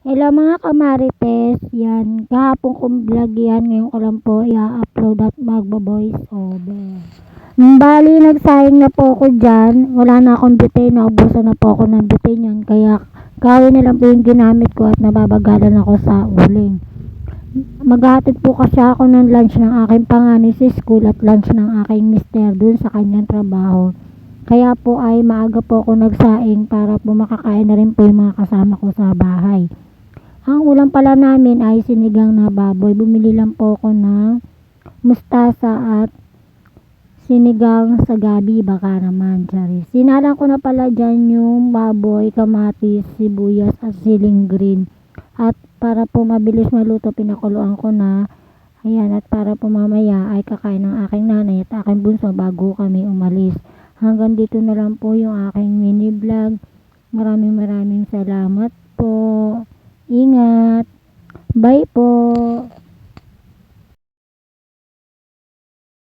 Hello mga kamarites, yan, kahapon kong vlog yan, ngayon ko lang po i-upload at magbo-voice over. Bali, nagsayang na po ako dyan, wala na akong butane, naubusan na po ako ng butane yan, kaya kawin na lang po yung ginamit ko at nababagalan ako sa uling. Maghatid po kasi ako ng lunch ng aking panganay sa school at lunch ng aking mister dun sa kanyang trabaho. Kaya po ay maaga po ako nagsaing para po makakain na rin po yung mga kasama ko sa bahay. Ang ulam pala namin ay sinigang na baboy. Bumili lang po ako ng mustasa at sinigang sa gabi, baka naman, Charis. Sinalang ko na pala dyan yung baboy, kamatis, sibuyas at siling green. At para po mabilis maluto, pinakuluan ko na. Ayan, at para po mamaya ay kakain ng aking nanay at aking bunso bago kami umalis. Hanggang dito na lang po yung aking mini vlog. Maraming salamat po. Ingat. Bye po.